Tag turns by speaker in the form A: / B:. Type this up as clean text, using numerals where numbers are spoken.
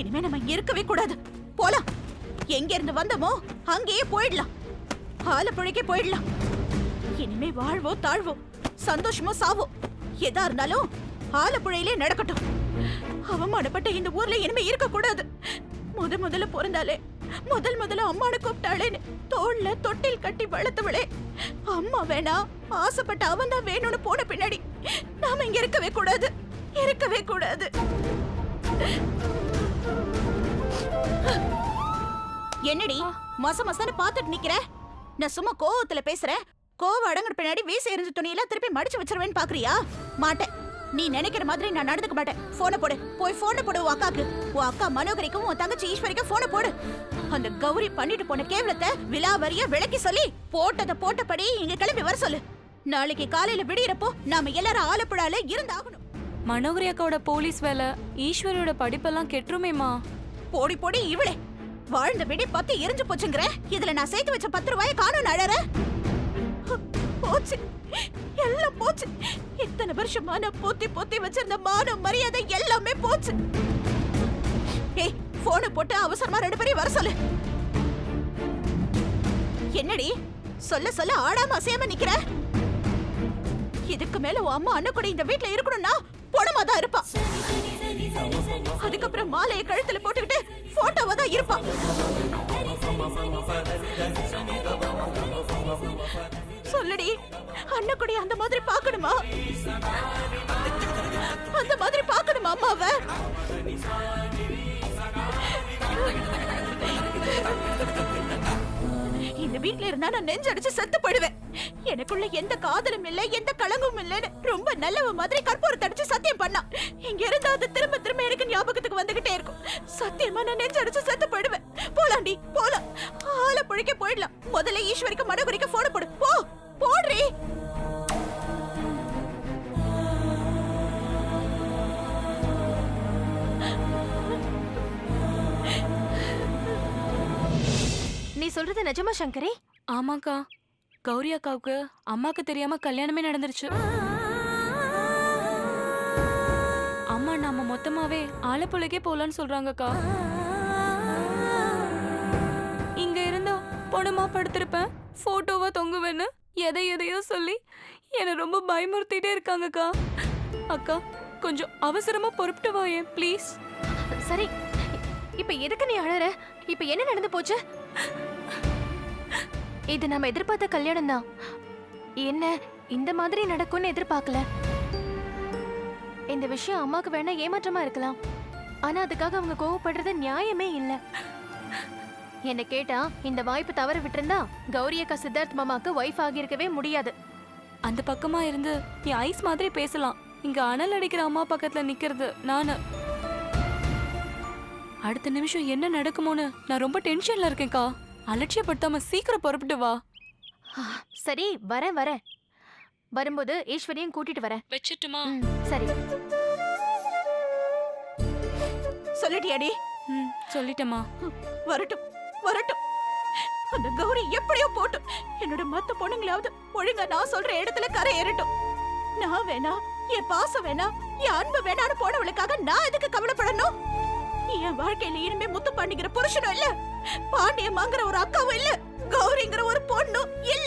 A: இனிமே நம்ம இங்க இருக்கவே கூடாது. போலாம். எங்க இருந்து வந்தோமோ அங்கேயே போயிடலாம். ஆலப்புழைக்கே போயிடலாம். இனிமே வாழ்வோ தாழ்வோ, சந்தோஷமோ சாவோ, எதா இருந்தாலும் ஆலப்புழையிலே நடக்கட்டும். அவமானப்பட்ட இந்த ஊர்ல இனிமே இருக்க கூடாது. முதல்ல பிறந்தாலே முதல்ல அம்மானு கூப்பிட்டாளேன்னு தோள்ல தொட்டில் கட்டி வளர்த்தவளே, அம்மா வேணா ஆசைப்பட்ட அவன் தான் வேணும்னு போன பின்னாடி நாம இங்க இருக்கவே கூடாது. இருக்கவே கூடாது. என்னடி மசன்னு பாத்துட்டு நிக்கிற? நான் சும்மா கோவத்துல பேசுறேன். கோவம் அடங்குற பின்னாடி வீசி எரிஞ்ச துணியெல்லாம் திருப்பி மடிச்சு வச்சிருவேன்னு பாக்குறியா? மாட்டேன். நீ நினைக்கிற மாதிரி நான் நடந்துக்க மாட்டேன். போனை போடு. போய் போனை போடு உன் அக்காக்கு. உன் அக்கா மனோகரிக்கும் உன் தங்கச்சி ஈஸ்வரிக்கும் போனை போடு. அந்த கௌரி பண்ணிட்டு போன கேவலத்தை விலாவரியா விளக்கி சொல்லி போட்டத போட்டபடி இங்க கிளம்பி வர சொல்லு. நாளைக்கு காலையில விடியறப்போ நாம எல்லாரும் ஆலப்புழால இருந்தாகணும்.
B: மனோகரி அக்காவோட போலீஸ் வேலை, ஈஸ்வரியோட படிப்பெல்லாம் கெட்டுருமேமா.
A: போடி போடி இவளே, வாழ்ந்த விடி 10 எரிஞ்சு போச்சுங்கிற. இதுல நான் சேர்த்து வச்ச 10 ரூபாயை காணும் அழற. போச்சு, எல்லாம் போச்சு. இத்தனை வருஷமா நான் பொத்தி வச்சிருந்த மானம் மரியாதை எல்லாமே போச்சு. ஏய், போனை போட்டு அவசரமா 2 பேரையும் வர சொல்லு. என்னடி சொல்ல ஆடாம அசையாம நிக்கிற? இதுக்கு மேல உன் அம்மா அண்ணன் கூட இந்த வீட்டுல இருக்கணும்னா பொணமா தான் இருப்பா. அதுக்கப்புறம் மாலையை கழுத்துல போட்டுக்கிட்டு போட்டோவா தான் இருப்பா. சொல்லுடி, அண்ணன் கூட அந்த மாதிரி பாக்கணுமா? அந்த மாதிரி பாக்கணுமா அம்மாவை? இந்த வீட்ல இருந்தா நான் நெஞ்சடிச்சு செத்து போயிடுவேன். எனக்குள்ள எந்த காதலும் இல்ல, எந்த கலங்கமும் இல்லன்னு ரொம்ப நல்லவ மாதிரி கற்பூரத்தை அடிச்சு சத்தியம் பண்ணா. இங்க இருந்தா அது திரும்ப எனக்கு ஞாபகத்துக்கு வந்துகிட்டே இருக்கும். சத்தியமா நான் நெஞ்சடிச்சு செத்து போயிடுவேன். போலாண்டி, போலாம். ஆலப்புழைக்க போயிடலாம். முதல்ல ஈஸ்வரிக்கு மனோகரிக்கு போன போடு. போ, போடுறி.
C: நீ சொல்றது நிஜமா சங்கரி?
B: ஆமாக்கா, கௌரி அக்காவுக்கு அம்மாக்கு தெரியாம கல்யாணமே நடந்துருச்சு. அம்மா நாம மொத்தமாவே ஆலப்புழைக்கே போலான்னு சொல்றாங்கக்கா. இங்க இருந்தா பொணமா படுத்திருப்பேன், போட்டோவா தொங்குவேன்னு எதையோ சொல்லி என்னை ரொம்ப பயமுறுத்திட்டே இருக்காங்கக்கா. அக்கா, கொஞ்சம் அவசரமா பொறுப்பிட்டு வாயேன் ப்ளீஸ்.
C: சரி, இப்ப எதுக்கு நீ அழற? இப்ப என்ன நடந்து போச்சு? இது நம்ம எதிர்பார்த்த கல்யாணம் தான். என்ன இந்த மாதிரி நடக்கும்னு எதிர்பார்க்கல. இந்த விஷயம் அம்மாக்கு வேணா ஏமாற்றமா இருக்கலாம், ஆனா அதுக்காக அவங்க கோவப்படுறது நியாயமே இல்ல. என்ன கேட்டா இந்த வாய்ப்பு தவற விட்டுருந்தா கௌரி அக்கா சித்தார்த் மாமாக்கு ஒய்ஃப் ஆகியிருக்கவே முடியாது.
B: அந்த பக்கமா இருந்து நீ ஐஸ் மாதிரி பேசலாம். இங்க அனல் அடிக்கிற அம்மா பக்கத்துல நிக்கிறது நானு. அடுத்த நிமிஷம் என்ன நடக்குமோன்னு நான் ரொம்ப டென்ஷன்ல இருக்கேன்க்கா. அலட்சியப்படுத்தாம சீக்கிரம் புறப்பட்டு வா.
C: சரி, வரேன். வரும்போது ஈஸ்வரியும் கூட்டிட்டு வரேன்.
B: வச்சிட்டுமா?
C: சரி.
A: சொல்லிட்டியாடி?
B: சொல்லிட்டேமா.
A: வரட்டும். அந்த கௌரி எப்படியோ போட்டும். என்னோட மத்த பொண்ணுங்களாவது ஒழுங்கா நான் சொல்ற இடத்துல கரை ஏறட்டும். நான் வேணா, என் பாசம் வேணா, என் அன்பு வேணான்னு போனவளுக்காக நான் எதுக்கு கவலைப்படணும்? என் வாழ்க்கையில இனிமே முத்து பாண்டிங்கிற புருஷனும் இல்ல, பாண்டியம்மாங்கிற ஒரு அக்காவும் இல்ல, கௌரிங்கிற ஒரு பொண்ணும் இல்ல.